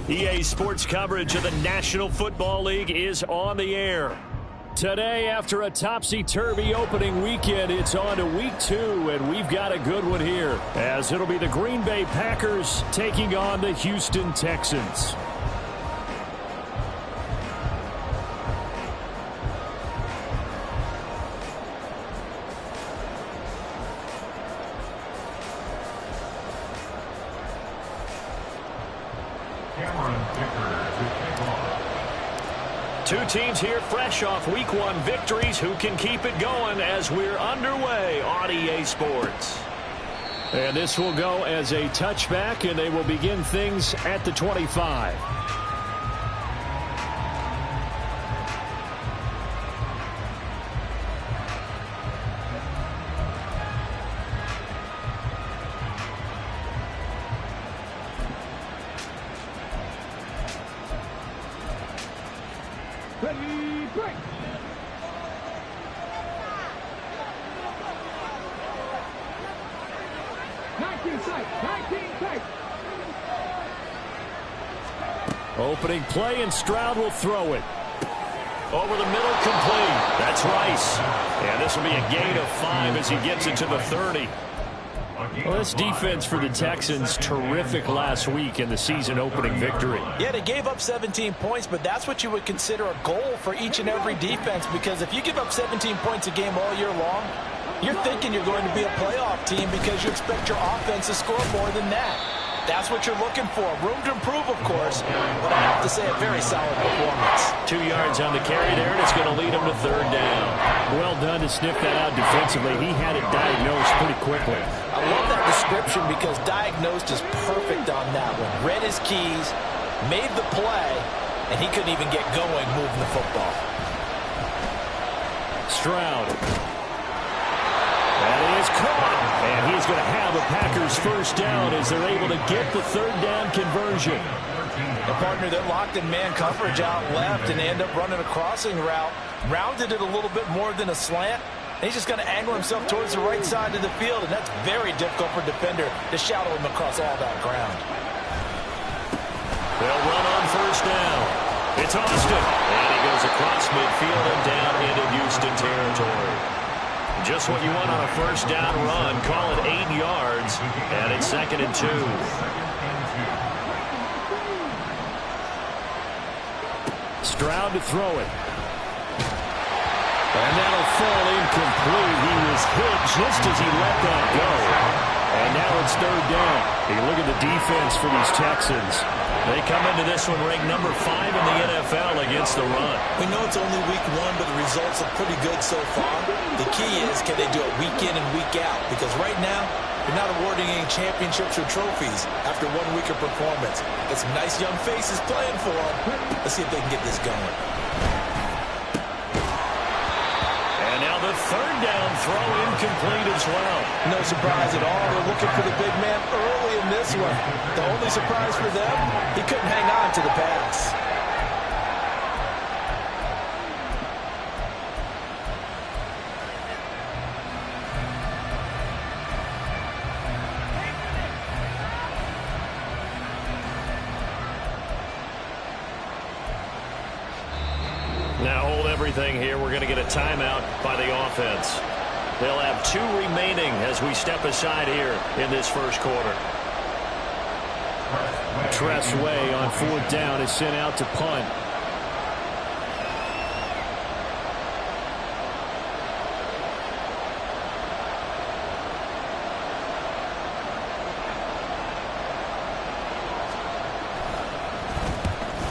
EA Sports coverage of the National Football League is on the air. Today, after a topsy-turvy opening weekend, it's on to week 2, and we've got a good one here, as it'll be the Green Bay Packers taking on the Houston Texans. Two teams here fresh off Week 1 victories. Who can keep it going as we're underway on EA Sports? And this will go as a touchback, and they will begin things at the 25. Ready, break. Opening play, and Stroud will throw it. Over the middle, complete. That's Rice. And this will be a gain of 5 as he gets it to the 30. Well, this defense for the Texans, terrific last week in the season-opening victory. Yeah, they gave up 17 points, but that's what you would consider a goal for each and every defense, because if you give up 17 points a game all year long, you're thinking you're going to be a playoff team because you expect your offense to score more than that. That's what you're looking for. Room to improve, of course, but I have to say a very solid performance. 2 yards on the carry there, and it's going to lead him to 3rd down. Well done to sniff that out defensively. He had it diagnosed pretty quickly. I love that description because diagnosed is perfect on that one. Read his keys, made the play, and he couldn't even get going moving the football. Stroud. That is caught. And he's going to have a Packers first down as they're able to get the 3rd down conversion. The partner that locked in man coverage out left and end up running a crossing route. Rounded it a little bit more than a slant. And he's just going to angle himself towards the right side of the field, and that's very difficult for a defender to shadow him across all that ground. They'll run on first down. It's Austin. And he goes across midfield and down into Houston territory. Just what you want on a first down run. Call it 8 yards, and it's 2nd and 2. Stroud to throw it. And that'll fall incomplete. He was hit just as he let that go. And now it's 3rd down. Hey, look at the defense for these Texans. They come into this one ranked number 5 in the NFL against the run. We know it's only week 1, but the results are pretty good so far. The key is, can they do it week in and week out? Because right now, they're not awarding any championships or trophies after 1 week of performance. Got some nice young faces playing for them. Let's see if they can get this going. And now the 3rd down throw incomplete as well. No surprise at all. They're looking for the big man early in this one. The only surprise for them, he couldn't hang on to the pass. Now hold everything here. We're going to get a timeout by the offense. They'll have 2 remaining as we step aside here in this first quarter. Tress Way on 4th down is sent out to punt.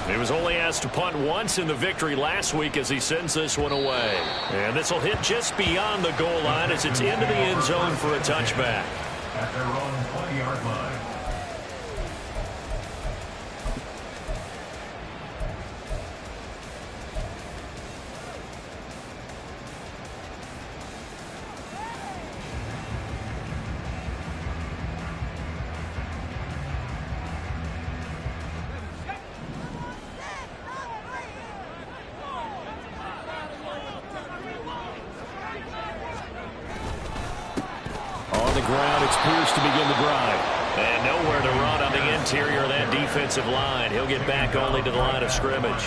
He was only asked to punt once in the victory last week as he sends this one away. And this will hit just beyond the goal line as it's into the end zone for a touchback. At their own 20-yard line. On the ground, it's Pierce to begin the drive. And nowhere to run on the interior of that defensive line. He'll get back only to the line of scrimmage.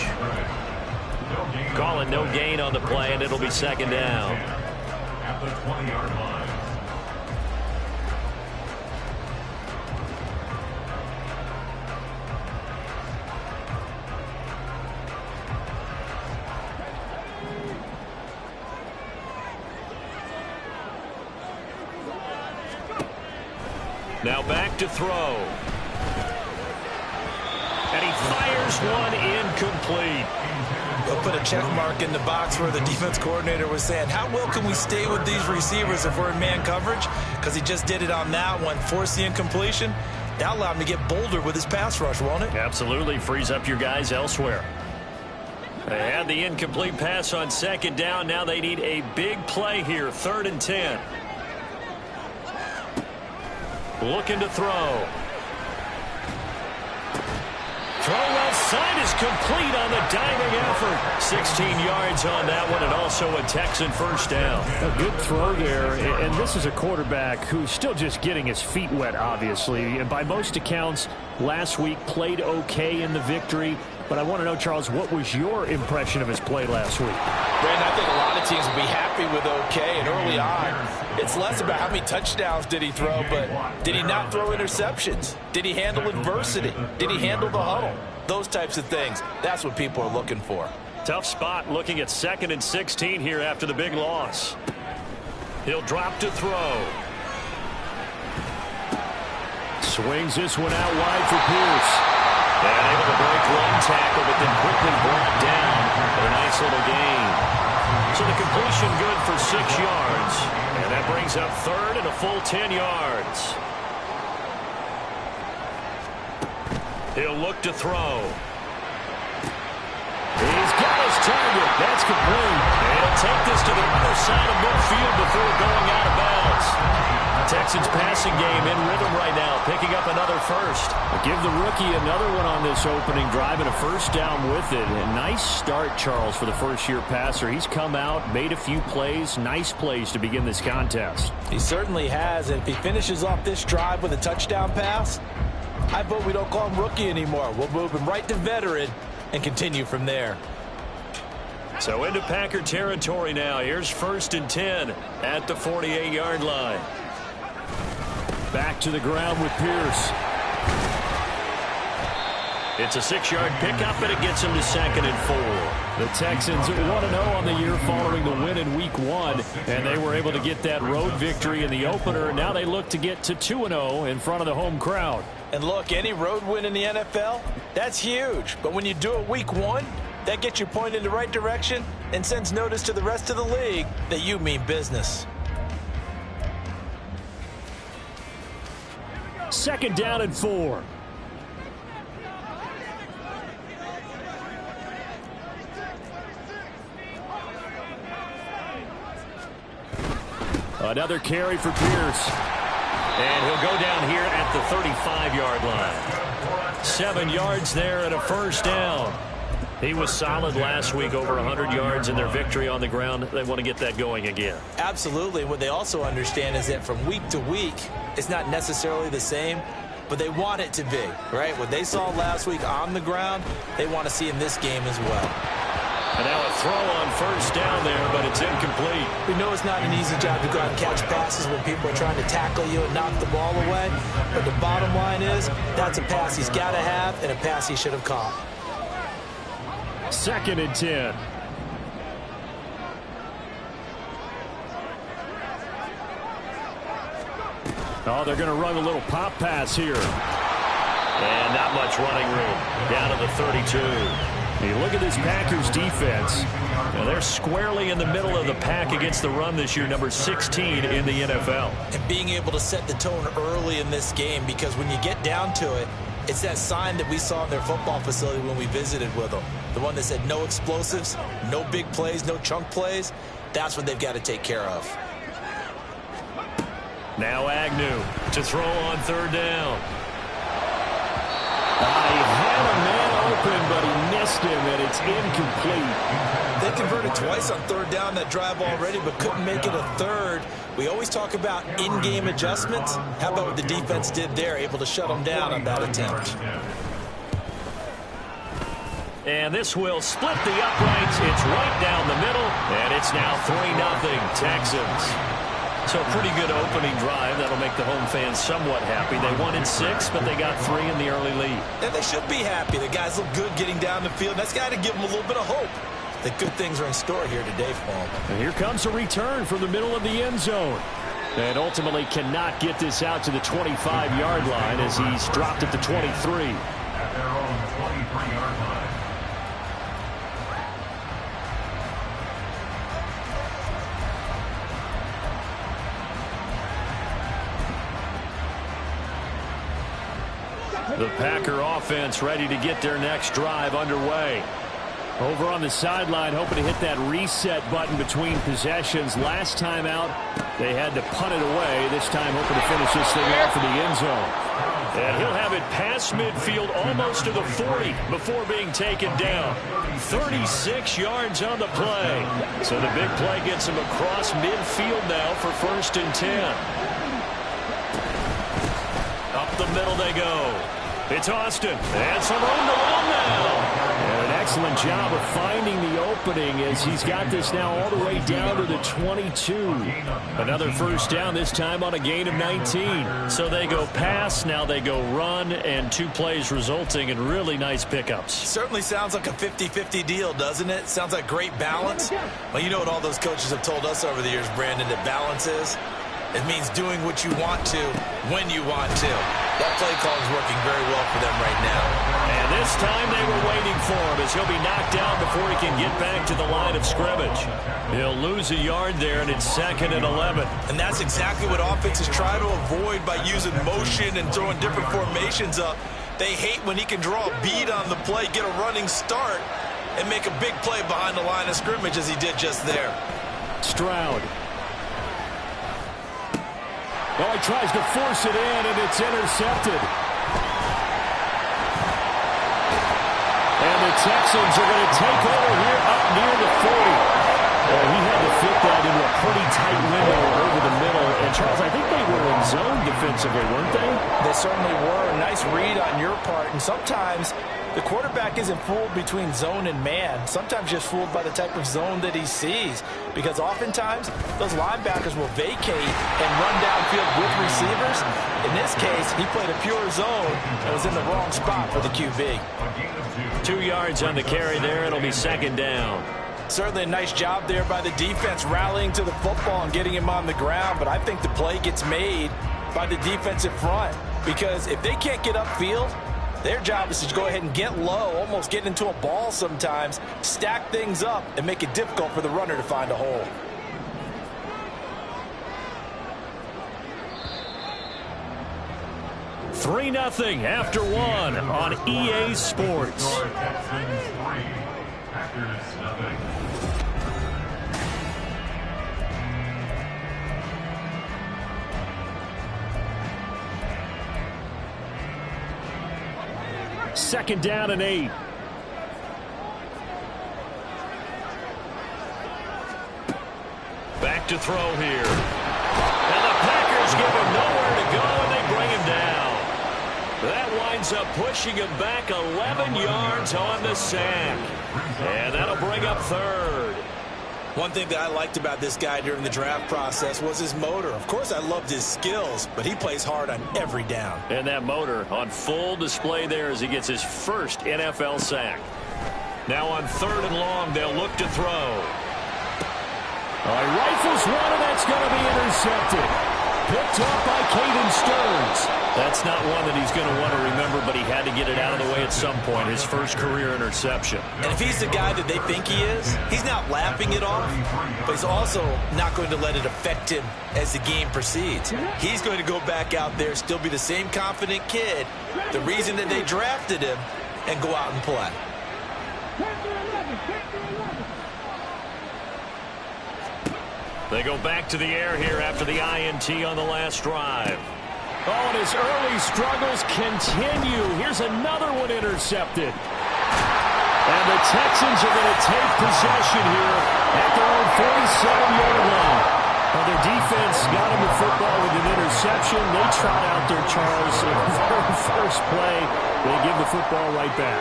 Calling no gain on the play, and it'll be second down. At the 20-yard line. Now back to throw. And he fires one incomplete. They'll put a check mark in the box where the defense coordinator was saying, how well can we stay with these receivers if we're in man coverage? Because he just did it on that one, forced the incompletion. That allowed him to get bolder with his pass rush, won't it? Absolutely. Frees up your guys elsewhere. They had the incomplete pass on second down. Now they need a big play here. 3rd and 10. Looking to throw. Throw left side is complete on the diving effort. 16 yards on that one, and also a Texan first down. A good throw there, and this is a quarterback who's still just getting his feet wet, obviously. And by most accounts, last week played okay in the victory. But I want to know, Charles, what was your impression of his play last week? Brandon, I think a lot of teams will be happy with okay, and early on, it's less about how many touchdowns did he throw, but did he not throw interceptions? Did he handle adversity? Did he handle the huddle? Those types of things. That's what people are looking for. Tough spot looking at 2nd and 16 here after the big loss. He'll drop to throw. Swings this one out wide for Pierce. And able to break one tackle, but then quickly brought down for a nice little gain. So the completion good for 6 yards. And that brings up 3rd and a full 10 yards. He'll look to throw. He's got his target. That's complete. And he'll take this to the other side of midfield before going out of bounds. Texans passing game in rhythm right now, picking up another first. Give the rookie another one on this opening drive and a first down with it. A nice start, Charles, for the first-year passer. He's come out, made a few plays, nice plays to begin this contest. He certainly has, and if he finishes off this drive with a touchdown pass, I vote we don't call him rookie anymore. We'll move him right to veteran and continue from there. So into Packer territory now. Here's 1st and 10 at the 48-yard line. Back to the ground with Pierce. It's a 6-yard pickup, and it gets him to 2nd and 4. The Texans 1-0 on the year following the win in Week 1, and they were able to get that road victory in the opener. Now they look to get to 2-0 in front of the home crowd. And look, any road win in the NFL, that's huge. But when you do it Week 1, that gets you pointed in the right direction and sends notice to the rest of the league that you mean business. 2nd down and 4. Another carry for Pierce. And he'll go down here at the 35-yard line. 7 yards there and a first down. He was solid last week, over 100 yards in their victory on the ground. They want to get that going again. Absolutely. What they also understand is that from week to week, it's not necessarily the same, but they want it to be, right? What they saw last week on the ground, they want to see in this game as well. And now a throw on first down there, but it's incomplete. We know it's not an easy job to go out and catch passes when people are trying to tackle you and knock the ball away, but the bottom line is that's a pass he's got to have and a pass he should have caught. 2nd and 10. Oh, they're going to run a little pop pass here. And not much running room. Down to the 32. You look at this Packers defense. Now they're squarely in the middle of the pack against the run this year, number 16 in the NFL. And being able to set the tone early in this game, because when you get down to it, it's that sign that we saw in their football facility when we visited with them. The one that said no explosives, no big plays, no chunk plays. That's what they've got to take care of. Now Agnew to throw on 3rd down. He had a man open, but he missed against him, and it's incomplete. They converted twice on third down that drive already, but couldn't make it a third. We always talk about in-game adjustments. How about what the defense did there, able to shut them down on that attempt? And this will split the uprights. It's right down the middle, and it's now 3-0 Texans. So a pretty good opening drive. That'll make the home fans somewhat happy. They won in 6, but they got 3 in the early lead. And they should be happy. The guys look good getting down the field. That's got to give them a little bit of hope that good things are in store here today for them. And here comes a return from the middle of the end zone. And ultimately cannot get this out to the 25-yard line as he's dropped at the 23. At their own 23-yard line. The Packer offense ready to get their next drive underway. Over on the sideline, hoping to hit that reset button between possessions. Last time out, they had to punt it away. This time, hoping to finish this thing off in the end zone. And he'll have it past midfield, almost to the 40, before being taken down. 36 yards on the play. So the big play gets him across midfield now for 1st and 10. Up the middle they go. It's Austin. And some room to run now. And an excellent job of finding the opening as he's got this now all the way down to the 22. Another first down, this time on a gain of 19. So they go pass, now they go run, and 2 plays resulting in really nice pickups. Certainly sounds like a 50-50 deal, doesn't it? Sounds like great balance. Well, you know what all those coaches have told us over the years, Brandon, that balance is? It means doing what you want to when you want to. That play call is working very well for them right now. And this time they were waiting for him as he'll be knocked down before he can get back to the line of scrimmage. He'll lose a yard there, and it's 2nd and 11. And that's exactly what offenses try to avoid by using motion and throwing different formations up. They hate when he can draw a bead on the play, get a running start, and make a big play behind the line of scrimmage as he did just there. Stroud. Well, he tries to force it in, and it's intercepted. And the Texans are going to take over here up near the 40. He had to fit that into a pretty tight window over the middle. And, Charles, I think they were in zone defensively, weren't they? They certainly were. A nice read on your part. And sometimes the quarterback isn't fooled between zone and man. Sometimes just fooled by the type of zone that he sees. Because oftentimes, those linebackers will vacate and run downfield with receivers. In this case, he played a pure zone and was in the wrong spot for the QB. 2 yards on the carry there. It'll be 2nd down. Certainly a nice job there by the defense rallying to the football and getting him on the ground. But I think the play gets made by the defensive front. Because if they can't get upfield, their job is to go ahead and get low, almost get into a ball sometimes, stack things up, and make it difficult for the runner to find a hole. Three 3-0 after 1 on EA Sports. Detroit Texans 3, Packers 0. Second down and 8. Back to throw here. And the Packers give him nowhere to go, and they bring him down. That winds up pushing him back 11 yards on the sack. And that'll bring up 3rd. One thing that I liked about this guy during the draft process was his motor. Of course, I loved his skills, but he plays hard on every down. And that motor on full display there as he gets his first NFL sack. Now on 3rd and long, they'll look to throw. He rifles one, and that's going to be intercepted. Picked off by Caden Stearns. That's not one that he's going to want to remember, but he had to get it out of the way at some point. His first career interception. And if he's the guy that they think he is, he's not laughing it off, but he's also not going to let it affect him as the game proceeds. He's going to go back out there, still be the same confident kid, the reason that they drafted him, and go out and play. They go back to the air here after the INT on the last drive. Oh, and his early struggles continue. Here's another one intercepted. And the Texans are going to take possession here at their own 47-yard line. Well, their defense got them the football with an interception. They trot out there, Charles, in the very first play. They give the football right back.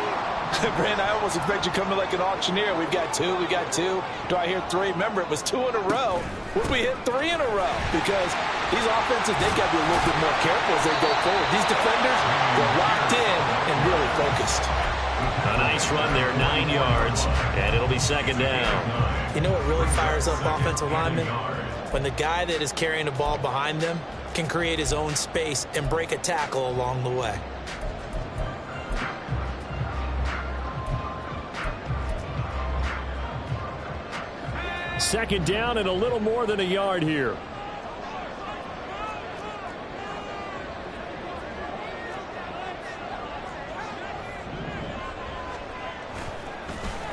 Brandon, I almost expect you to come in like an auctioneer. We've got two. Do I hear three? Remember, it was 2 in a row. Would we hit 3 in a row? Because these offenses, they got to be a little bit more careful as they go forward. These defenders, they're locked in and really focused. A nice run there, 9 yards, and it'll be second down. You know what really fires up offensive linemen? When the guy that is carrying the ball behind them can create his own space and break a tackle along the way. Second down and a little more than a yard here.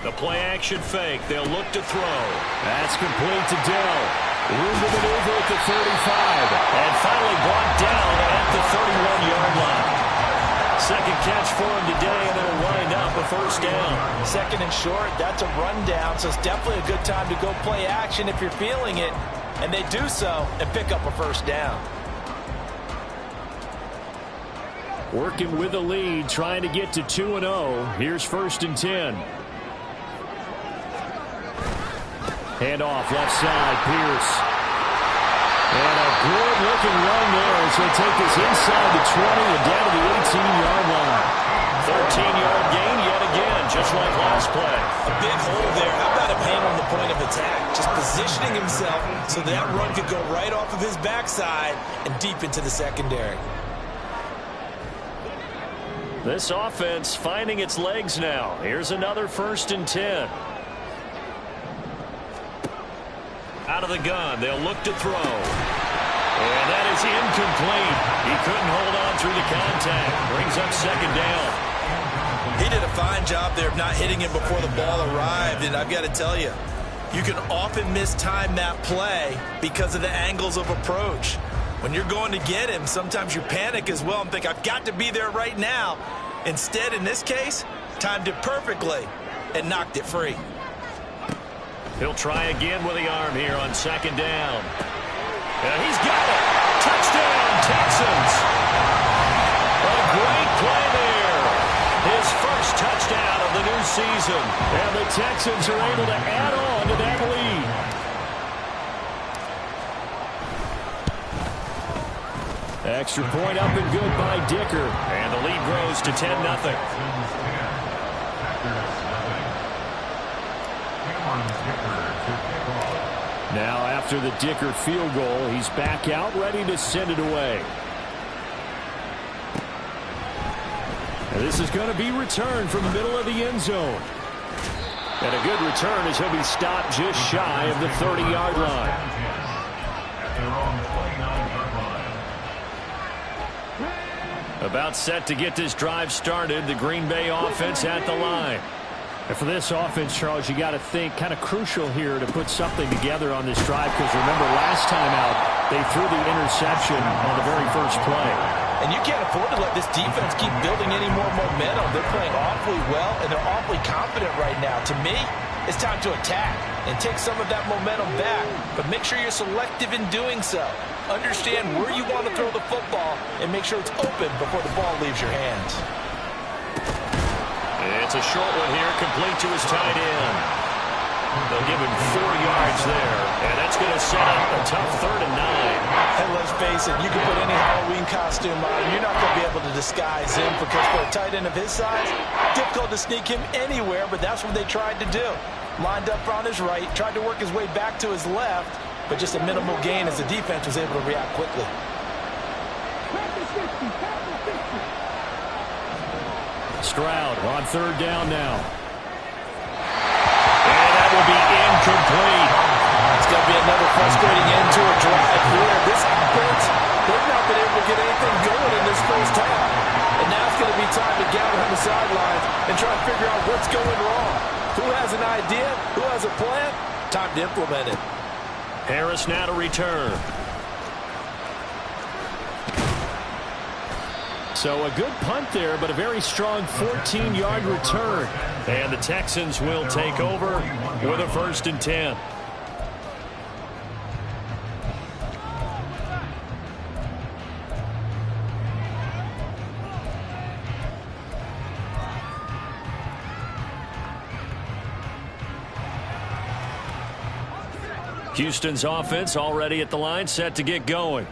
The play-action fake. They'll look to throw. That's complete to Dell. Room to maneuver at the 35. And finally brought down at the 31-yard line. Second catch for him today, and it'll wind up a first down. Second and short, that's a rundown, so it's definitely a good time to go play action if you're feeling it. And they do so and pick up a first down. Working with the lead, trying to get to 2-0. Here's first and 10. Handoff left side, Pierce. And a good-looking run there as they take this inside the 20 and down to the 18-yard line. 13-yard gain yet again, just like last play. A big hole there. How about him handling the point of attack? Just positioning himself so that run could go right off of his backside and deep into the secondary. This offense finding its legs now. Here's another first and 10. Out of the gun, they'll look to throw. And that is incomplete. He couldn't hold on through the contact. Brings up second down. He did a fine job there of not hitting him before the ball arrived, and I've got to tell you, you can often mistime that play because of the angles of approach. When you're going to get him, sometimes you panic as well and think, I've got to be there right now. Instead, in this case, timed it perfectly and knocked it free. He'll try again with the arm here on second down. And he's got it. Touchdown, Texans. A great play there. His first touchdown of the new season. And the Texans are able to add on to that lead. Extra point up and good by Dicker. And the lead grows to 10-0. Now after the Dicker field goal, he's back out ready to send it away. And this is going to be returned from the middle of the end zone. And a good return as he'll be stopped just shy of the 30-yard line. About set to get this drive started. The Green Bay offense at the line. And for this offense, Charles, you got to think kind of crucial here to put something together on this drive, because remember last time out they threw the interception on the very first play. And you can't afford to let this defense keep building any more momentum. They're playing awfully well, and they're awfully confident right now. To me, it's time to attack and take some of that momentum back, but make sure you're selective in doing so. Understand where you want to throw the football and make sure it's open before the ball leaves your hands. It's a short one here, complete to his tight end. They'll give him 4 yards there, and that's going to set up a tough 3rd and 9. And let's face it, you can put any Halloween costume on, you're not going to be able to disguise him, because for a tight end of his size, difficult to sneak him anywhere, but that's what they tried to do. Lined up on his right, tried to work his way back to his left, but just a minimal gain as the defense was able to react quickly. Stroud on 3rd down now. And that will be incomplete. It's going to be another frustrating end to a drive here. This offense, they've not been able to get anything going in this first half. And now it's going to be time to gather on the sidelines and try to figure out what's going wrong. Who has an idea? Who has a plan? Time to implement it. Harris now to return. So a good punt there, but a very strong 14-yard return. And the Texans will take over with a 1st and 10. Houston's offense already at the line, set to get going.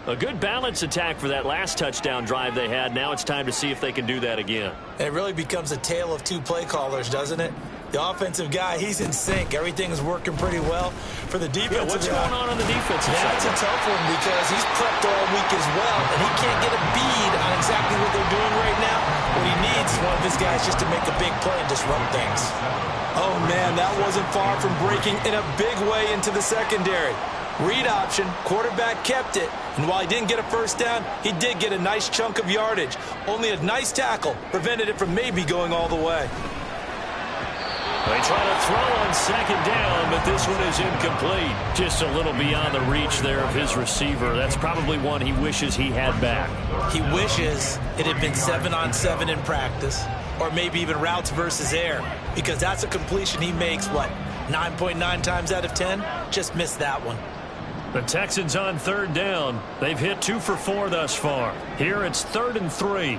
A good balance attack for that last touchdown drive they had. Now it's time to see if they can do that again. It really becomes a tale of two play callers, doesn't it? The offensive guy, he's in sync. Everything's working pretty well. For the defensive what's going on the defensive side? That's a tough one because he's prepped all week as well, and he can't get a bead on exactly what they're doing right now. What he needs is one of his guys just to make a big play and disrupt things. Oh, man, that wasn't far from breaking in a big way into the secondary. Read option, quarterback kept it, and while he didn't get a first down, he did get a nice chunk of yardage. Only a nice tackle prevented it from maybe going all the way. They try to throw on 2nd down, but this one is incomplete. Just a little beyond the reach there of his receiver. That's probably one he wishes he had back. He wishes it had been 7-on-7 in practice, or maybe even routes versus air, because that's a completion he makes, 9.9 times out of 10? Just missed that one. The Texans on 3rd down. They've hit 2 for 4 thus far. Here it's 3rd and 3.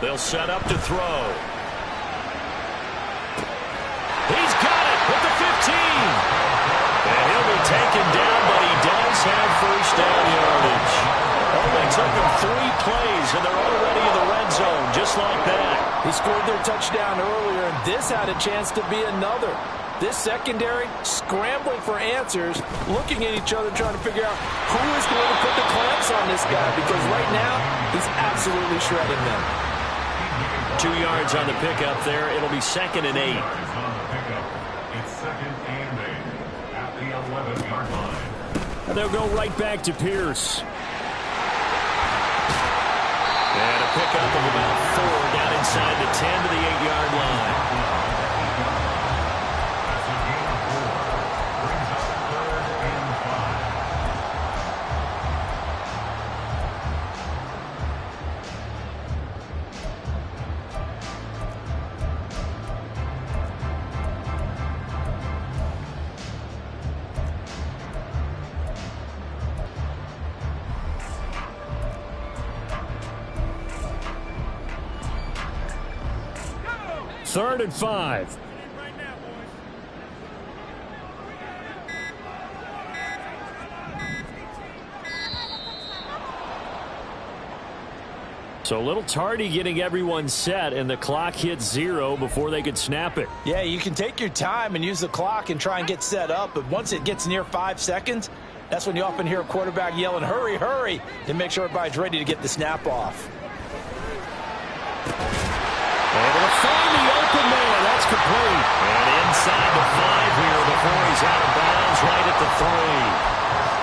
They'll set up to throw. He's got it with the 15. And he'll be taken down, but he does have first down yardage. Only took him 3 plays, and they're already in the red zone, just like that. He scored their touchdown earlier, and this had a chance to be another. This secondary scrambling for answers, looking at each other, trying to figure out who is going to put the clamps on this guy, because right now he's absolutely shredding them. 2 yards on the pickup there. It'll be 2nd and 8. It's 2nd and 8 at the 11-yard line. And they'll go right back to Pierce. And a pickup of about 4 down inside the 10 to the 8-yard line. Third and 5. So a little tardy getting everyone set, and the clock hit 0 before they could snap it. Yeah, you can take your time and use the clock and try and get set up, but once it gets near 5 seconds, that's when you often hear a quarterback yelling, hurry, hurry, to make sure everybody's ready to get the snap off. Able to find the open man. That's complete. And inside the 5 here before he's out of bounds right at the 3.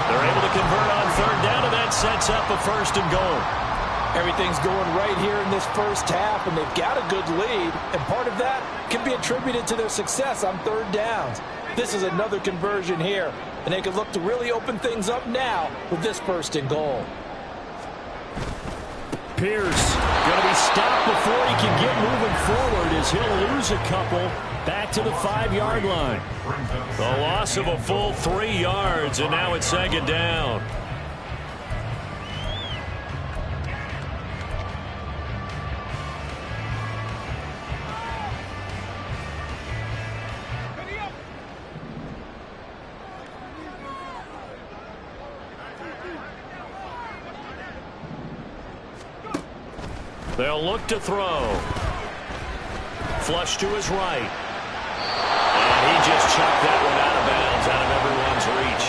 They're able to convert on 3rd down, and that sets up a 1st and goal. Everything's going right here in this first half, and they've got a good lead, and part of that can be attributed to their success on 3rd downs. This is another conversion here, and they can look to really open things up now with this 1st and goal. Pierce going to be stopped before he can get moving forward as he'll lose a couple back to the 5-yard line. The loss of a full 3 yards, and now it's 2nd down. They'll look to throw. Flush to his right. And he just chucked that one out of bounds, out of everyone's reach.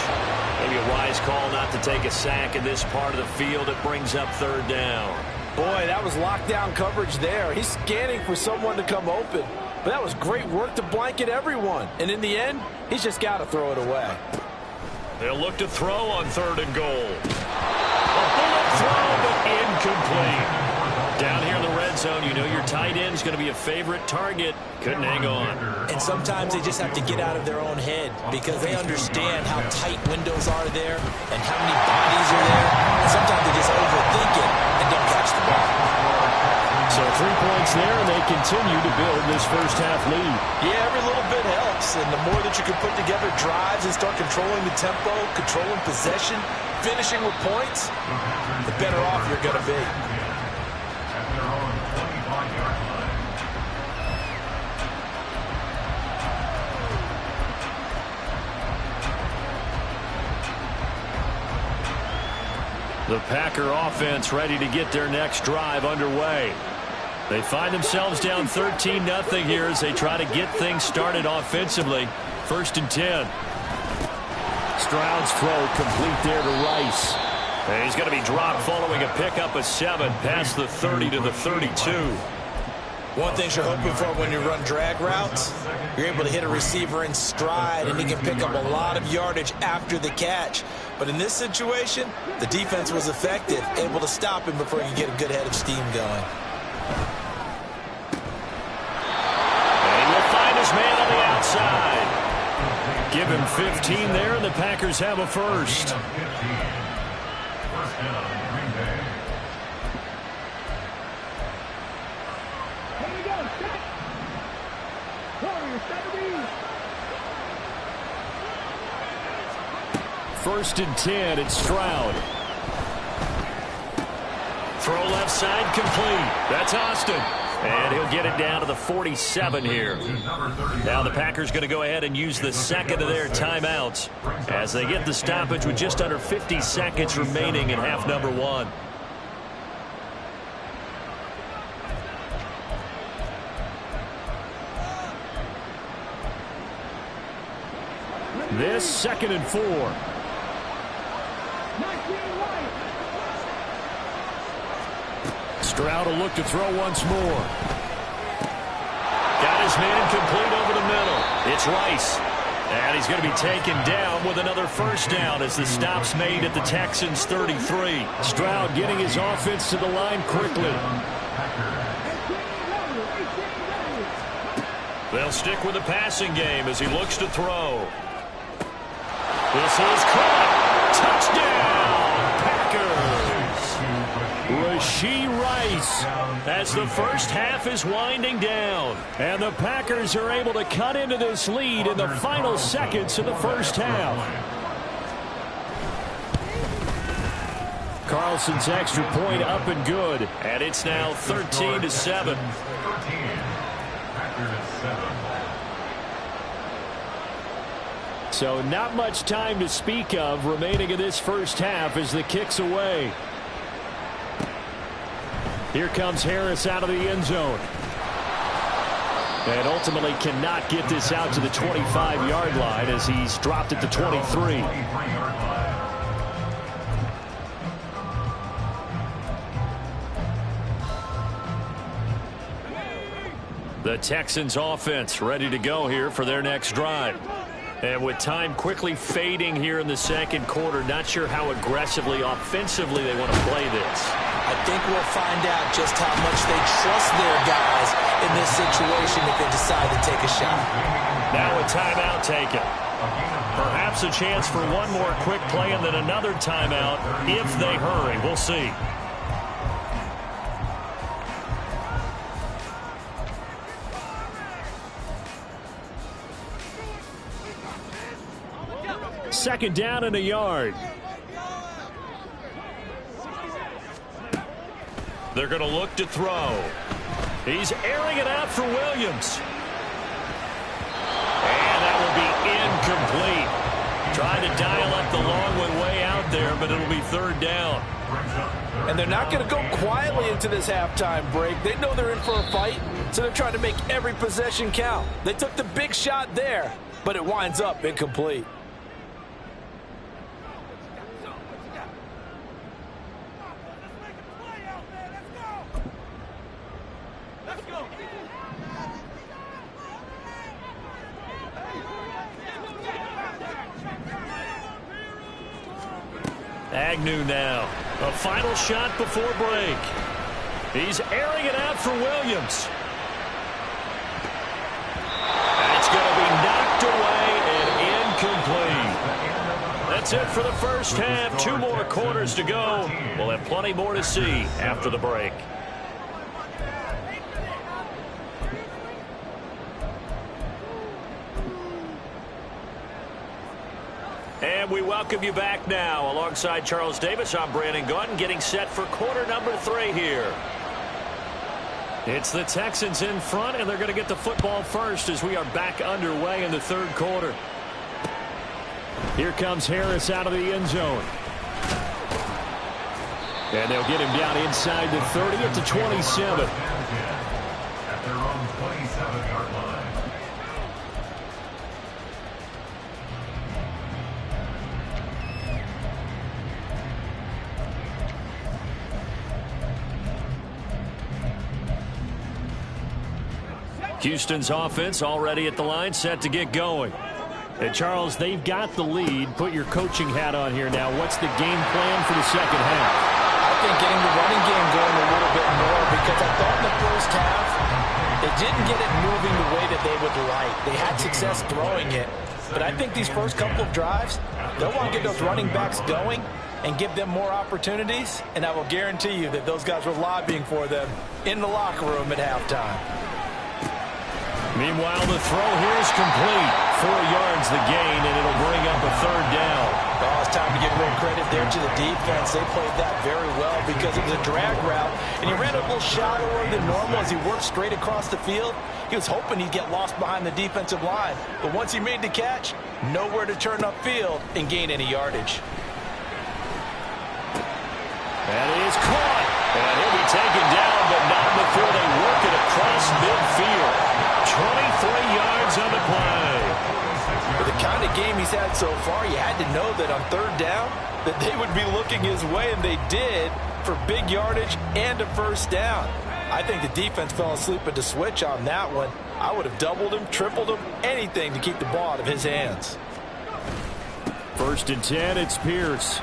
Maybe a wise call not to take a sack in this part of the field. It brings up 3rd down. Boy, that was lockdown coverage there. He's scanning for someone to come open. But that was great work to blanket everyone. And in the end, he's just got to throw it away. They'll look to throw on 3rd and goal. A bullet throw, but incomplete. Down here in the red zone, you know your tight end's going to be a favorite target. Couldn't hang on. And sometimes they just have to get out of their own head because they understand how tight windows are there and how many bodies are there. And sometimes they just overthink it and don't catch the ball. So 3 points there, and they continue to build this first half lead. Yeah, every little bit helps. And the more that you can put together drives and start controlling the tempo, controlling possession, finishing with points, the better off you're going to be. At their own 25-yard line. The Packer offense ready to get their next drive underway. They find themselves down 13-0 here as they try to get things started offensively. 1st and 10. Stroud's throw complete there to Rice. And he's going to be dropped following a pickup of 7 past the 30 to the 32. One thing you're hoping for when you run drag routes, you're able to hit a receiver in stride, and he can pick up a lot of yardage after the catch. But in this situation, the defense was effective, able to stop him before he could get a good head of steam going. And he'll find his man on the outside. Give him 15 there, and the Packers have a first. First down, Green Bay. First and 10, it's Stroud. Throw left side complete. That's Austin. And he'll get it down to the 47 here. Now the Packers going to go ahead and use the second of their timeouts as they get the stoppage with just under 50 seconds remaining in half number 1. This 2nd and 4. Stroud will look to throw once more. Got his man complete over the middle. It's Rice. And he's going to be taken down with another first down as the stop's made at the Texans' 33. Stroud getting his offense to the line quickly. They'll stick with the passing game as he looks to throw. This is caught. Touchdown, Packers. Rashee Rice As the first half is winding down. and the Packers are able to cut into this lead in the final seconds of the first half. Carlson's extra point up and good. And it's now 13-7. So not much time to speak of remaining in this first half as the kick's away. Here comes Harris out of the end zone. And ultimately cannot get this out to the 25-yard line as he's dropped at the 23. The Texans offense ready to go here for their next drive. And with time quickly fading here in the second quarter, not sure how aggressively, offensively they want to play this. I think we'll find out just how much they trust their guys in this situation if they decide to take a shot. Now a timeout taken. Perhaps a chance for one more quick play and then another timeout if they hurry. We'll see. Second down and a yard. They're going to look to throw. He's airing it out for Williams. And that will be incomplete. Trying to dial up the long way out there, but it'll be third down. And they're not going to go quietly into this halftime break. They know they're in for a fight, so they're trying to make every possession count. They took the big shot there, but it winds up incomplete. Agnew now. A final shot before break. He's airing it out for Williams. That's going to be knocked away and incomplete. That's it for the first half. 2 more quarters to go. We'll have plenty more to see after the break. And we welcome you back now. Alongside Charles Davis, I'm Brandon Gaudin, getting set for quarter number 3 here. It's the Texans in front, and they're going to get the football first as we are back underway in the 3rd quarter. Here comes Harris out of the end zone. And they'll get him down inside the 30 at the 27. At their own 27-yard line. Houston's offense already at the line, set to get going. And Charles, they've got the lead. Put your coaching hat on here now. What's the game plan for the second half? I think getting the running game going a little bit more, because I thought in the first half they didn't get it moving the way that they would like. They had success throwing it. But I think these first couple of drives, they'll want to get those running backs going and give them more opportunities. And I will guarantee you that those guys were lobbying for them in the locker room at halftime. Meanwhile, the throw here is complete. 4 yards the gain, and it'll bring up a 3rd down. Oh, it's time to give real credit there to the defense. They played that very well because it was a drag route, and he ran a little shallower than normal as he worked straight across the field. He was hoping he'd get lost behind the defensive line, but once he made the catch, nowhere to turn upfield and gain any yardage. That is caught, and he'll be taken down, but not before they work it across midfield. 23 yards on the play. For the kind of game he's had so far, you had to know that on 3rd down that they would be looking his way, and they did, for big yardage and a 1st down. I think the defense fell asleep at the switch on that one. I would have doubled him, tripled him, anything to keep the ball out of his hands. 1st and 10, it's Pierce.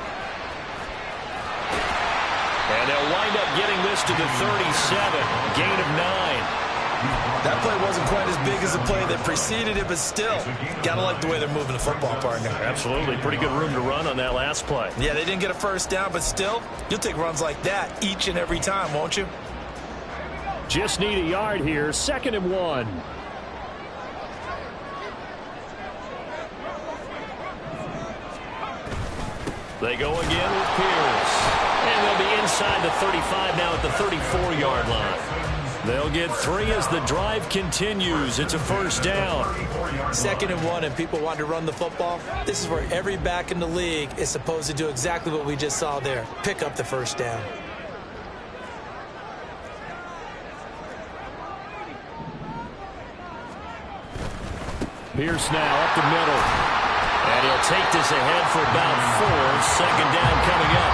And they'll wind up getting this to the 37, gain of 9. That play wasn't quite as big as the play that preceded it, but still, gotta like the way they're moving the football, partner. Absolutely. Pretty good room to run on that last play. Yeah, they didn't get a 1st down, but still, you'll take runs like that each and every time, won't you? Just need a yard here. 2nd and 1. They go again with Pierce. And they'll be inside the 35 now at the 34-yard line. They'll get 3 as the drive continues. It's a 1st down. 2nd and 1, and people want to run the football. This is where every back in the league is supposed to do exactly what we just saw there. Pick up the 1st down. Pierce now up the middle. And he'll take this ahead for about 4. 2nd down coming up.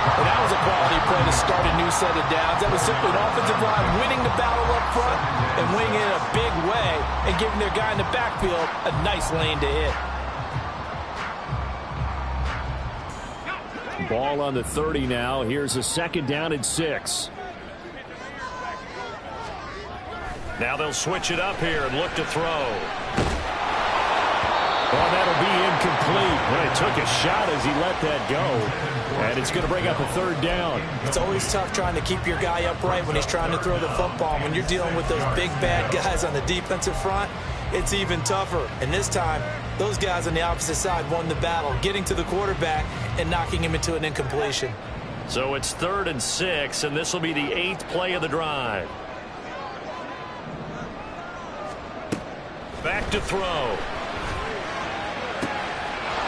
And that was a quality play to start a new set of downs. That was simply an offensive line winning the battle up front and winning it in a big way and giving their guy in the backfield a nice lane to hit. Ball on the 30 now. Here's a 2nd down and 6. Now they'll switch it up here and look to throw. Well, that'll be incomplete. Well, he took a shot as he let that go. And it's going to bring up a 3rd down. It's always tough trying to keep your guy upright when he's trying to throw the football. When you're dealing with those big, bad guys on the defensive front, it's even tougher. And this time, those guys on the opposite side won the battle, getting to the quarterback and knocking him into an incompletion. So it's 3rd and 6, and this will be the 8th play of the drive. Back to throw.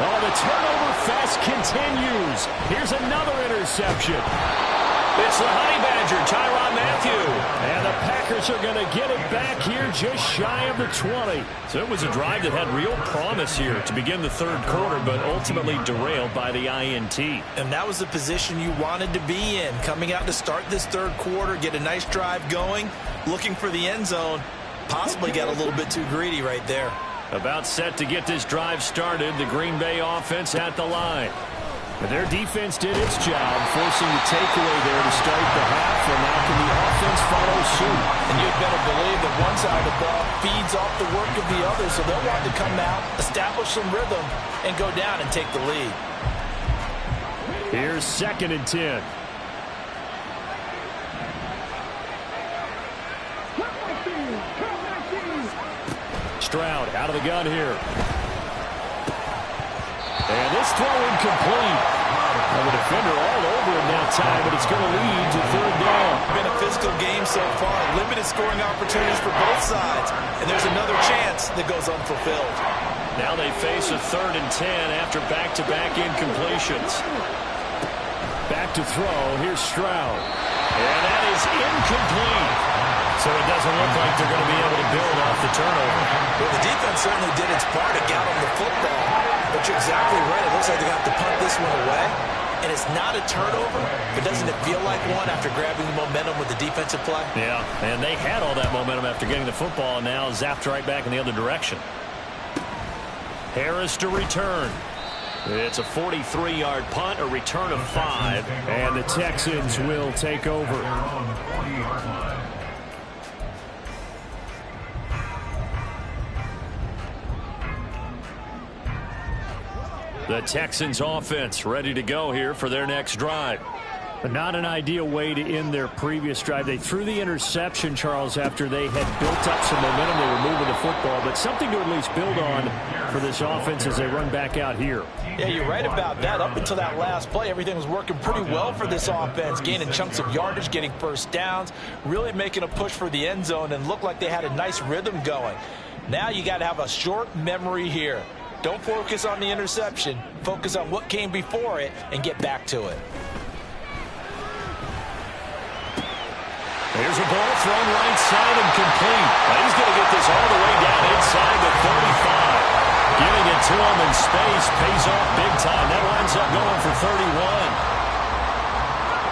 Oh, the turnover fest continues. Here's another interception. It's the Honey Badger, Tyrann Mathieu. And the Packers are going to get it back here just shy of the 20. So it was a drive that had real promise here to begin the 3rd quarter, but ultimately derailed by the INT. And that was the position you wanted to be in. Coming out to start this 3rd quarter, get a nice drive going, looking for the end zone. Possibly got a little bit too greedy right there. About set to get this drive started, the Green Bay offense at the line. But their defense did its job, forcing the takeaway there to start the half, and now can the feeds off the work of the others, so they'll want to come out, establish some rhythm, and go down and take the lead. Here's 2nd and 10. Stroud out of the gun here. And this throw incomplete. And the defender all over him that time, but it's going to lead to 3rd down. Been a physical game so far. Limited scoring opportunities for both sides. And there's another chance that goes unfulfilled. Now they face a 3rd and 10 after back-to-back incompletions. Back to throw. Here's Stroud. And that is incomplete. So it doesn't look like they're going to be able to build off the turnover. Well, the defense certainly did its part to get on the football. But you're exactly right. It looks like they're going to have to punt this one away. And it's not a turnover, but doesn't it feel like one after grabbing the momentum with the defensive play? Yeah, and they had all that momentum after getting the football, and now zapped right back in the other direction. Harris to return. It's a 43-yard punt, a return of 5. And the Texans will take over. The Texans offense ready to go here for their next drive. But not an ideal way to end their previous drive. They threw the interception, Charles, after they had built up some momentum. They were moving the football, but something to at least build on for this offense as they run back out here. Yeah, you're right about that. Up until that last play, everything was working pretty well for this offense, gaining chunks of yardage, getting first downs, really making a push for the end zone, and looked like they had a nice rhythm going. Now you got to have a short memory here. Don't focus on the interception. Focus on what came before it and get back to it. Here's a ball thrown right side and complete. He's going to get this all the way down inside the 35. Giving it to him in space pays off big time. That winds up going for 31.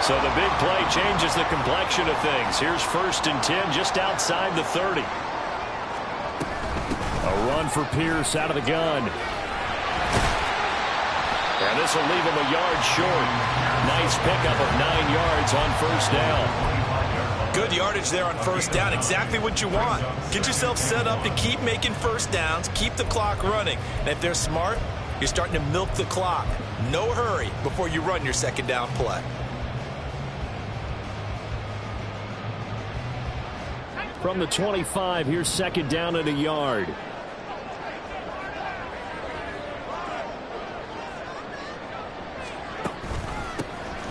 So the big play changes the complexion of things. Here's 1st and 10 just outside the 30. A run for Pierce out of the gun. And this will leave him a yard short. Nice pickup of 9 yards on 1st down. Good yardage there on 1st down. Exactly what you want. Get yourself set up to keep making 1st downs. Keep the clock running. And if they're smart, you're starting to milk the clock. No hurry before you run your 2nd down play. From the 25, here's 2nd down and a yard.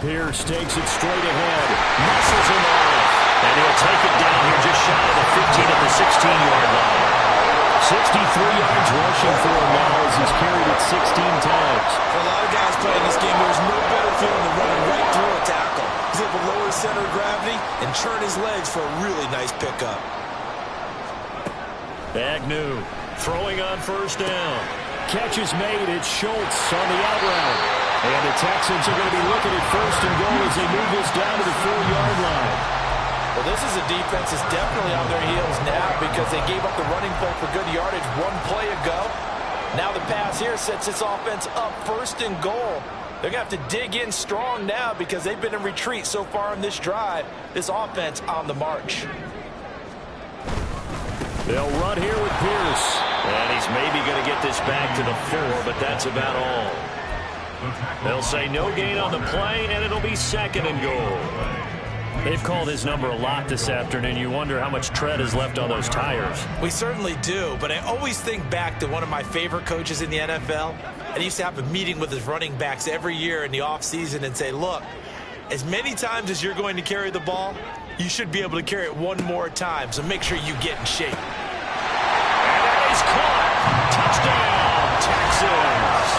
Pierce takes it straight ahead. Muscles him off. And he'll take it down here just shy of the 15 at the 16-yard line. 63 yards rushing for him now as he's carried it 16 times. For a lot of guys playing this game, there's no better feeling than running right through a tackle. He's able to lower his center of gravity and churn his legs for a really nice pickup. Agnew throwing on 1st down. Catch is made. It's Schultz on the out route. And the Texans are going to be looking at 1st and goal as they move this down to the 4-yard line. Well, this is a defense that's definitely on their heels now because they gave up the running play for good yardage one play ago. Now the pass here sets this offense up 1st and goal. They're going to have to dig in strong now because they've been in retreat so far in this drive. This offense on the march. They'll run here with Pierce. And he's maybe going to get this back to the 4, but that's about all. They'll say no gain on the play, and it'll be 2nd and goal. They've called his number a lot this afternoon. You wonder how much tread is left on those tires. We certainly do, but I always think back to one of my favorite coaches in the NFL. And he used to have a meeting with his running backs every year in the offseason and say, look, as many times as you're going to carry the ball, you should be able to carry it one more time, so make sure you get in shape. And that is caught. Touchdown, Texans.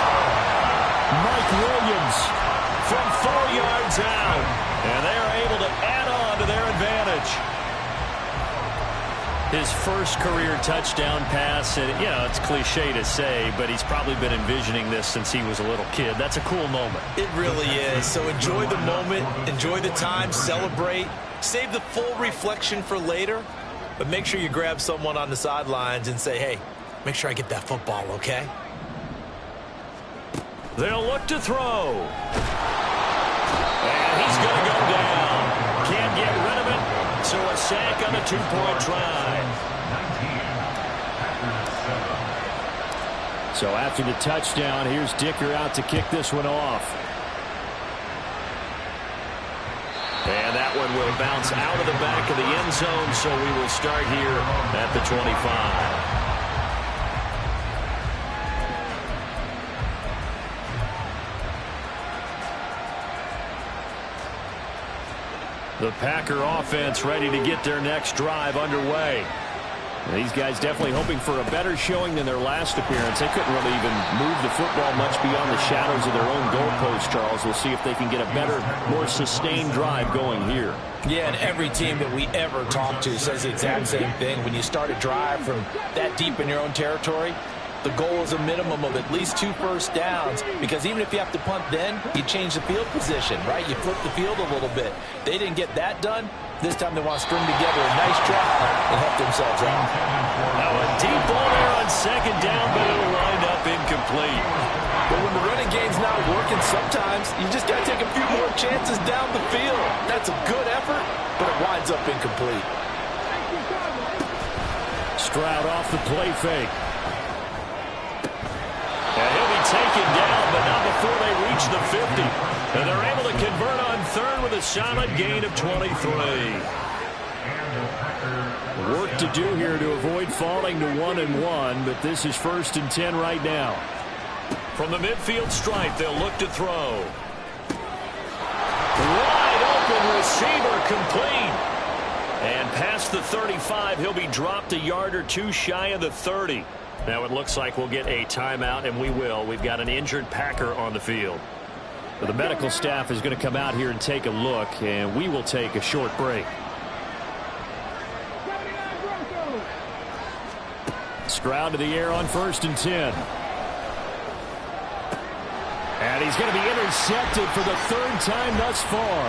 Mike Williams from 4 yards out. And they are able to add on to their advantage. His first career touchdown pass, and you know, it's cliche to say, but he's probably been envisioning this since he was a little kid. That's a cool moment. It really is. So enjoy the moment, enjoy the time, celebrate, save the full reflection for later, but make sure you grab someone on the sidelines and say, hey, make sure I get that football, okay? They'll look to throw. And he's going to go down. Can't get rid of it. So a sack on a 2-point try. So after the touchdown, here's Dicker out to kick this one off. And that one will bounce out of the back of the end zone, so we will start here at the 25. The Packer offense ready to get their next drive underway. These guys definitely hoping for a better showing than their last appearance. They couldn't really even move the football much beyond the shadows of their own goalpost, Charles. We'll see if they can get a better, more sustained drive going here. Yeah, and every team that we ever talk to says the exact same thing. When you start a drive from that deep in your own territory, the goal is a minimum of at least 2 first downs, because even if you have to punt then, you change the field position, right? You flip the field a little bit. They didn't get that done. This time they want to string together a nice drive and help themselves out. Now a deep ball there on second down, but it'll wind up incomplete. But when the running game's not working, sometimes you just got to take a few more chances down the field. That's a good effort, but it winds up incomplete. Stroud off the play fake. And he'll be taken down, but not before they reach the 50. And they're able to convert on third with a solid gain of 23. Work to do here to avoid falling to 1-1, but this is 1st and 10 right now. From the midfield stripe, they'll look to throw. Wide open receiver, complete. And past the 35, he'll be dropped a yard or two shy of the 30. Now it looks like we'll get a timeout, and we will. We've got an injured Packer on the field. Well, the medical staff is going to come out here and take a look, and we will take a short break. Stroud to the air on 1st and 10. And he's going to be intercepted for the 3rd time thus far.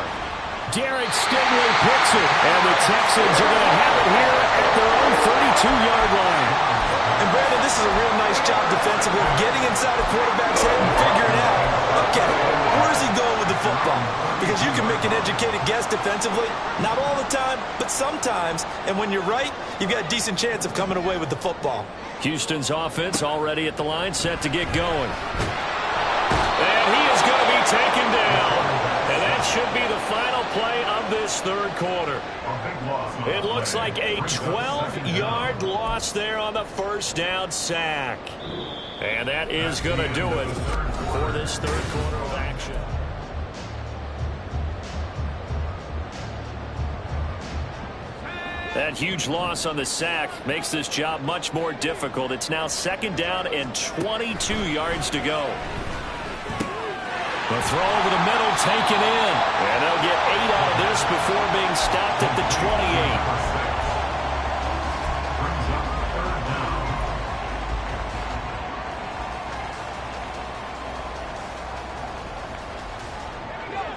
Derek Stingley picks it, and the Texans are going to have it here at their own 32-yard line. And Brandon, this is a real nice job defensively, getting inside a quarterback's head and figuring out, okay, where's he going with the football? Because you can make an educated guess defensively, not all the time, but sometimes. And when you're right, you've got a decent chance of coming away with the football. Houston's offense already at the line, set to get going. And he is going to be taken down. And that should be the final play of this 3rd quarter. It looks like a 12-yard loss there on the 1st down sack. And that is going to do it for this 3rd quarter of action. That huge loss on the sack makes this job much more difficult. It's now 2nd down and 22 yards to go. The throw over the middle taken in. And they'll get 8 out of this before being stopped at the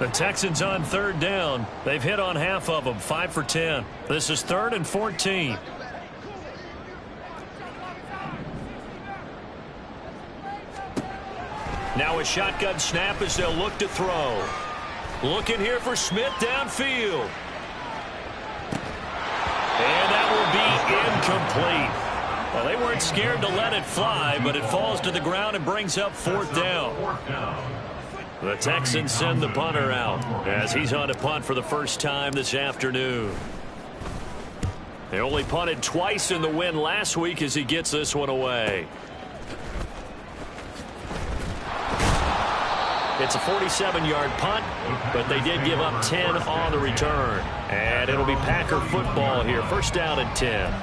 28. The Texans on 3rd down. They've hit on half of them, 5 for 10. This is 3rd and 14. Now a shotgun snap as they'll look to throw. Looking here for Smith downfield. And that will be incomplete. Well, they weren't scared to let it fly, but it falls to the ground and brings up 4th down. The Texans send the punter out as he's on to punt for the first time this afternoon. They only punted twice in the win last week as he gets this one away. It's a 47-yard punt, but they did give up 10 on the return. And it'll be Packer football here. 1st down and 10.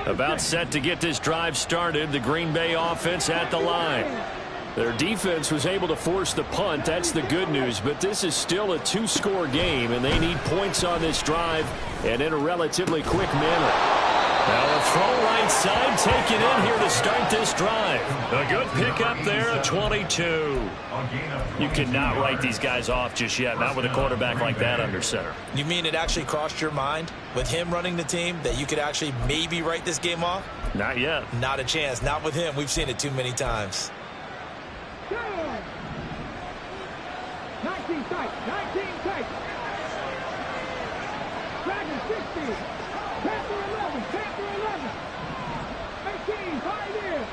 About set to get this drive started. The Green Bay offense at the line. Their defense was able to force the punt. That's the good news. But this is still a 2-score game, and they need points on this drive and in a relatively quick manner. Now a throw right side taken in here to start this drive. A good pickup there, a 22. You cannot write these guys off just yet, not with a quarterback like that under center. You mean it actually crossed your mind with him running the team that you could actually maybe write this game off? Not yet. Not a chance. Not with him. We've seen it too many times. tight. 19 tight. Dragon 60. Panther 11. Panther 11. 18. 5 years.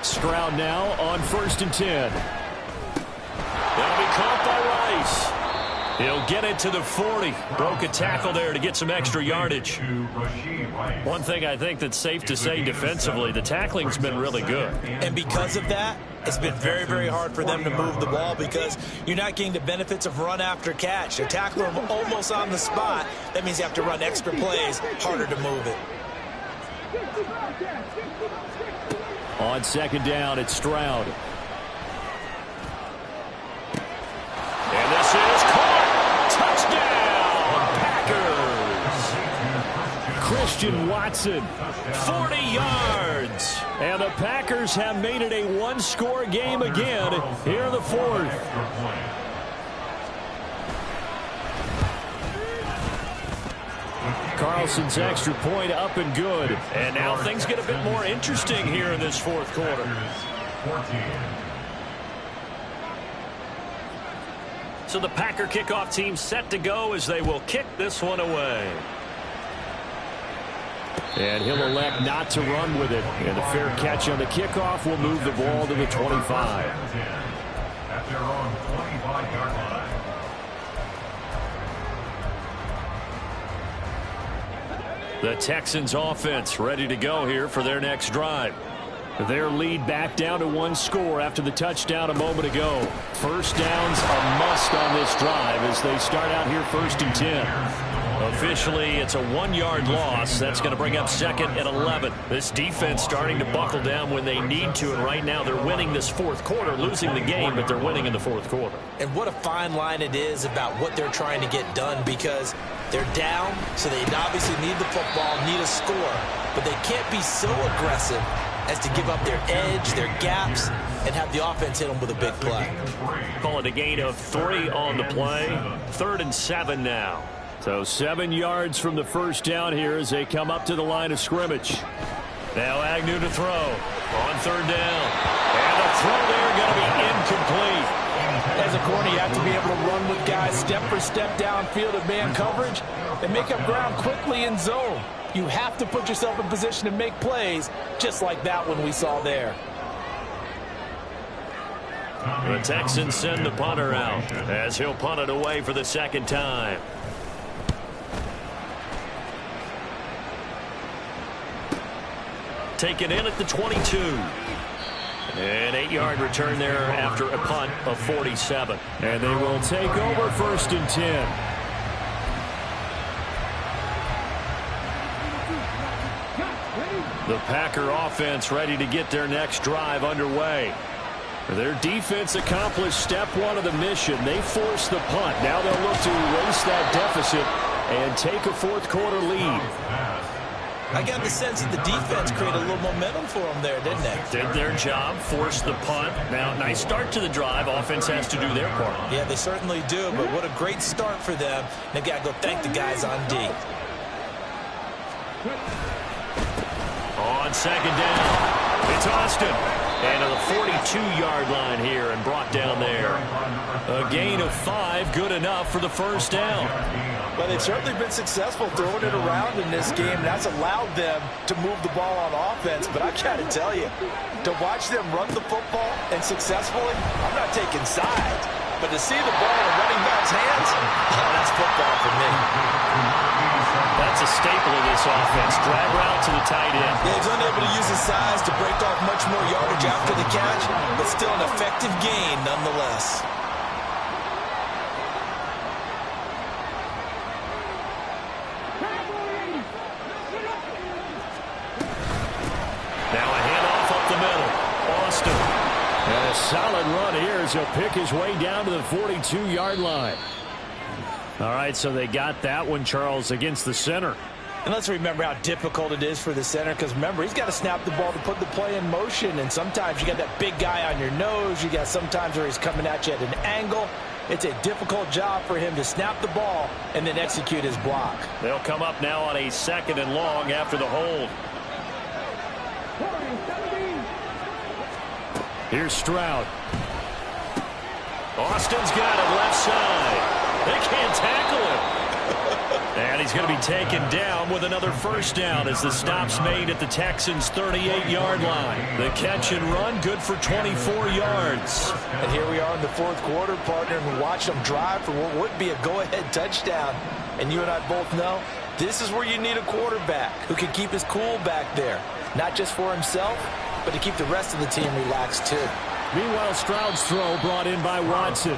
Stroud now on 1st and 10. That'll be caught by Rice. He'll get it to the 40. Broke a tackle there to get some extra yardage. One thing I think that's safe to say defensively, the tackling's been really good. And because of that, it's been very, very hard for them to move the ball because you're not getting the benefits of run after catch. They're tackling them almost on the spot. That means you have to run extra plays, harder to move it. On 2nd down, it's Stroud. And this is caught. Touchdown, Packers. Christian Watson. 40 yards. And the Packers have made it a one-score game again here in the 4th. Carlson's extra point up and good. And now things get a bit more interesting here in this 4th quarter. So the Packer kickoff team set to go as they will kick this one away. And he'll elect not to run with it. And a fair catch on the kickoff will move the ball to the 25. At their own 25-yard line. The Texans offense ready to go here for their next drive. Their lead back down to 1 score after the touchdown a moment ago. First down's a must on this drive as they start out here 1st and 10. Officially, it's a 1-yard loss. That's going to bring up 2nd and 11. This defense starting to buckle down when they need to, and right now they're winning this 4th quarter, losing the game, but they're winning in the 4th quarter. And what a fine line it is about what they're trying to get done because they're down, so they obviously need the football, need a score, but they can't be so aggressive as to give up their edge, their gaps, and have the offense hit them with a big play. Call it a gain of 3 on the play. 3rd and 7 now. So 7 yards from the first down here as they come up to the line of scrimmage. Now Agnew to throw on 3rd down. And the throw there going to be incomplete. As a corner, you have to be able to run with guys step for step downfield of man coverage and make up ground quickly in zone. You have to put yourself in position to make plays just like that one we saw there. The Texans send the punter out as he'll punt it away for the 2nd time. Taken in at the 22. An 8-yard return there after a punt of 47. And they will take over 1st and 10. The Packer offense ready to get their next drive underway. Their defense accomplished step 1 of the mission. They forced the punt. Now they'll look to erase that deficit and take a 4th quarter lead. I got the sense that the defense created a little momentum for them there, didn't they? Did their job, forced the punt. Now, nice start to the drive. Offense has to do their part. Yeah, they certainly do, but what a great start for them. They've got to go thank the guys on D. On 2nd down, it's Austin. And to the 42-yard line here and brought down there. A gain of 5, good enough for the first down. Well, they've certainly been successful throwing it around in this game. That's allowed them to move the ball on offense. But I got to tell you, to watch them run the football and successfully, I'm not taking sides. But to see the ball in a running back's hands, oh, that's football for me. That's a staple of this offense. Drag route to the tight end. Yeah, he's unable to use his size to break off much more yardage after the catch, but still an effective gain nonetheless. Now a handoff up the middle. Austin. And a solid run here as he'll pick his way down to the 42-yard line. All right, so they got that one, Charles, against the center. And let's remember how difficult it is for the center, because remember, he's got to snap the ball to put the play in motion, and sometimes you got that big guy on your nose. You got sometimes where he's coming at you at an angle. It's a difficult job for him to snap the ball and then execute his block. They'll come up now on a 2nd and long after the hold. Here's Stroud. Austin's got it left side. They can't tackle him. And he's going to be taken down with another first down as the stop's made at the Texans' 38-yard line. The catch and run good for 24 yards. And here we are in the fourth quarter, partner, and we watch them drive for what would be a go-ahead touchdown. And you and I both know this is where you need a quarterback who can keep his cool back there, not just for himself, but to keep the rest of the team relaxed too. Meanwhile, Stroud's throw brought in by Watson.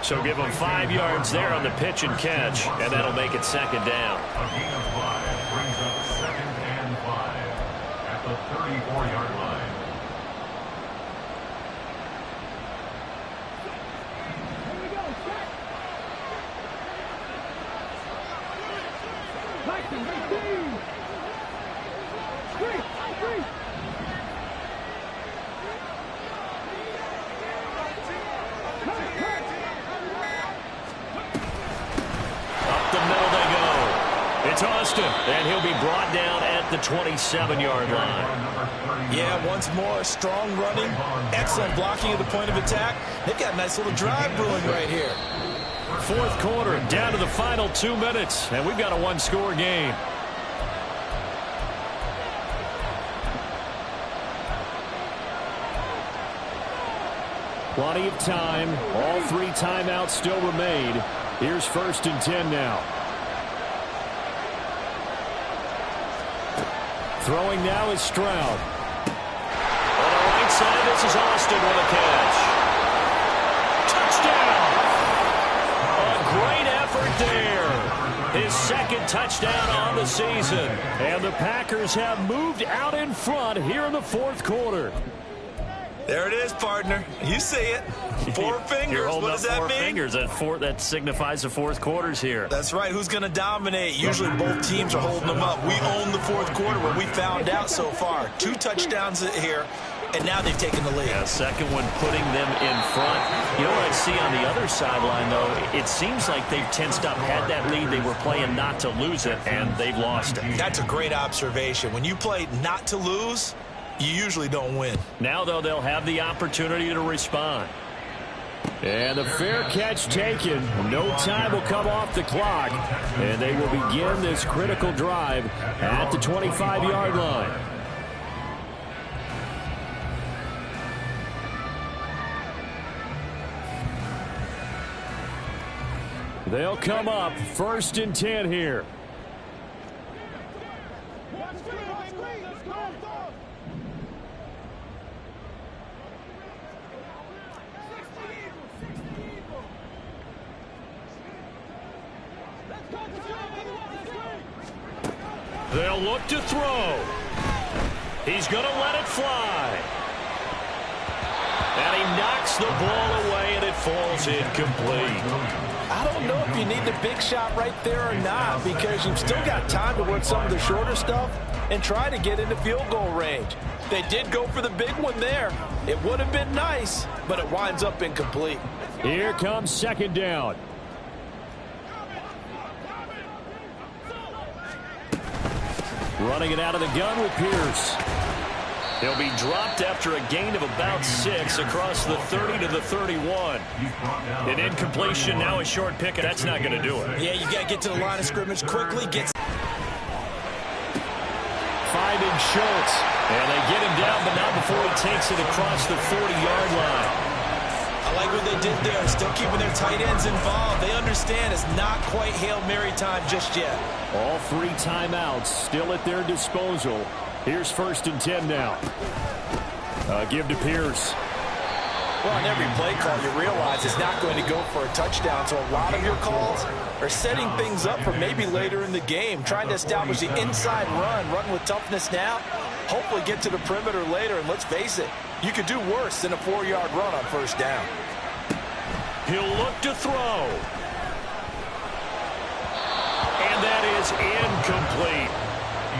So give him 5 yards there on the pitch and catch, and that'll make it second down. A gain of 5 brings up 2nd and 5 at the 34-yard line. Here we go, set. Tyson, 18. Three. It's Austin, and he'll be brought down at the 27-yard line. Yeah, once more, strong running, excellent blocking at the point of attack. They've got a nice little drive brewing right here. Fourth quarter, down to the final 2 minutes, and we've got a one-score game. Plenty of time. All 3 timeouts still remain. Here's 1st and 10 now. Throwing now is Stroud. On the right side, this is Austin with a catch. Touchdown! A great effort there. His 2nd touchdown on the season. And the Packers have moved out in front here in the fourth quarter. There it is, partner. You see it. 4 fingers. You're holding what up does that 4 mean? fingers. That signifies the fourth quarter's here. That's right. Who's going to dominate? Usually both teams are holding them up. We own the fourth quarter, what we found out so far. 2 touchdowns here, and now they've taken the lead. Yeah, second one putting them in front. You know what I see on the other sideline, though? It seems like they've tensed up, had that lead. They were playing not to lose it, and they've lost it. That's a great observation. When you play not to lose, you usually don't win. Now, though, they'll have the opportunity to respond. And the fair catch taken. No time will come off the clock. And they will begin this critical drive at the 25-yard line. They'll come up 1st and 10 here. They'll look to throw. He's going to let it fly. And he knocks the ball away, and it falls incomplete. I don't know if you need the big shot right there or not, because you've still got time to work some of the shorter stuff and try to get into field goal range. They did go for the big one there. It would have been nice, but it winds up incomplete. Here comes 2nd down. Running it out of the gun with Pierce. He'll be dropped after a gain of about 6 across the 30 to the 31. An incompletion, now a short pick, and that's not going to do it. Yeah, you got to get to the line of scrimmage quickly. Finding Schultz. And they get him down, but not before he takes it across the 40-yard line. I like what they did there, still keeping their tight ends involved. They understand it's not quite Hail Mary time just yet. All 3 timeouts still at their disposal. Here's 1st and 10 now. Give to Pierce. Well, on every play call, you realize it's not going to go for a touchdown, so a lot of your calls are setting things up for maybe later in the game, trying to establish the inside run with toughness now, hopefully get to the perimeter later, and let's face it, you could do worse than a 4-yard run on 1st down. He'll look to throw. And that is incomplete.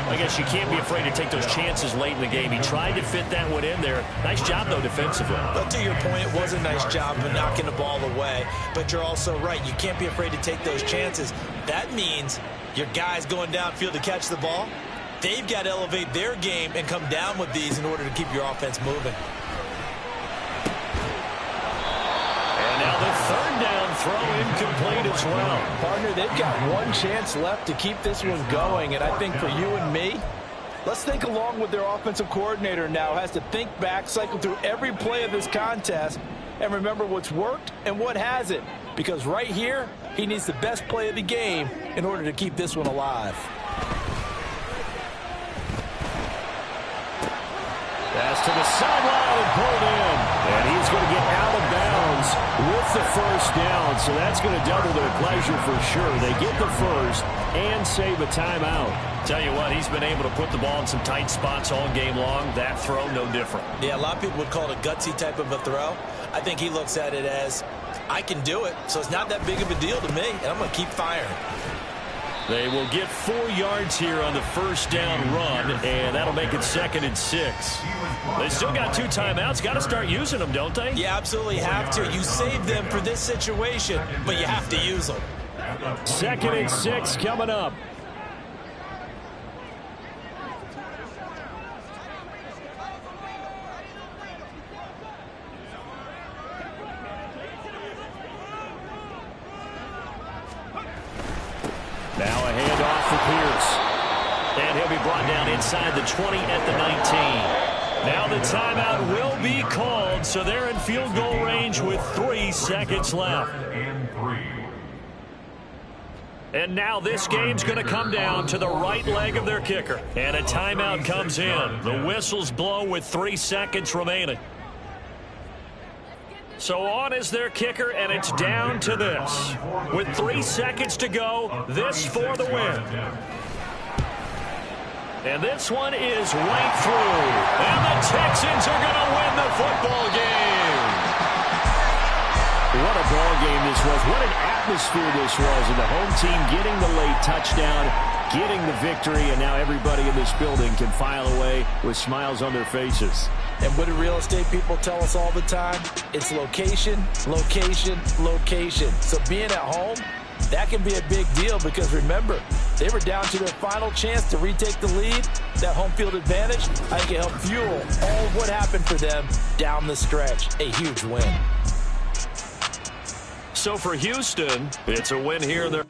I guess you can't be afraid to take those chances late in the game. He tried to fit that one in there. Nice job, though, defensively. But to your point, it was a nice job of knocking the ball away. But you're also right. You can't be afraid to take those chances. That means your guys going downfield to catch the ball, they've got to elevate their game and come down with these in order to keep your offense moving. throw incomplete as well. Partner, they've got one chance left to keep this one going, and I think for you and me, let's think along with their offensive coordinator now. Has to think back, cycle through every play of this contest, and remember what's worked and what hasn't. Because right here, he needs the best play of the game in order to keep this one alive. Pass to the sideline and pulled in. And he's going to get out of bounds with the first down. So that's going to double their pleasure for sure. They get the first and save a timeout. Tell you what, he's been able to put the ball in some tight spots all game long. That throw, no different. Yeah, a lot of people would call it a gutsy type of a throw. I think he looks at it as, I can do it, so it's not that big of a deal to me, and I'm going to keep firing. They will get 4 yards here on the first down run, and that'll make it 2nd and 6. They still got 2 timeouts. Got to start using them, don't they? You absolutely have to. You save them for this situation, but you have to use them. 2nd and 6 coming up. Now a handoff for Pierce. And he'll be brought down inside the 20 at the 19. Now the timeout will be called, so they're in field goal range with 3 seconds left. And now this game's going to come down to the right leg of their kicker. And a timeout comes in. The whistles blow with 3 seconds remaining. So on is their kicker, and it's down to this. With 3 seconds to go, this for the win. And this one is right through. And the Texans are going to win the football game. What a ball game this was. What an atmosphere this was. And the home team getting the late touchdown, getting the victory, and now everybody in this building can file away with smiles on their faces. And what do real estate people tell us all the time? It's location, location, location. So being at home, that can be a big deal because remember, they were down to their final chance to retake the lead. That home field advantage, I think it helped fuel all of what happened for them down the stretch. A huge win. So for Houston, it's a win here in their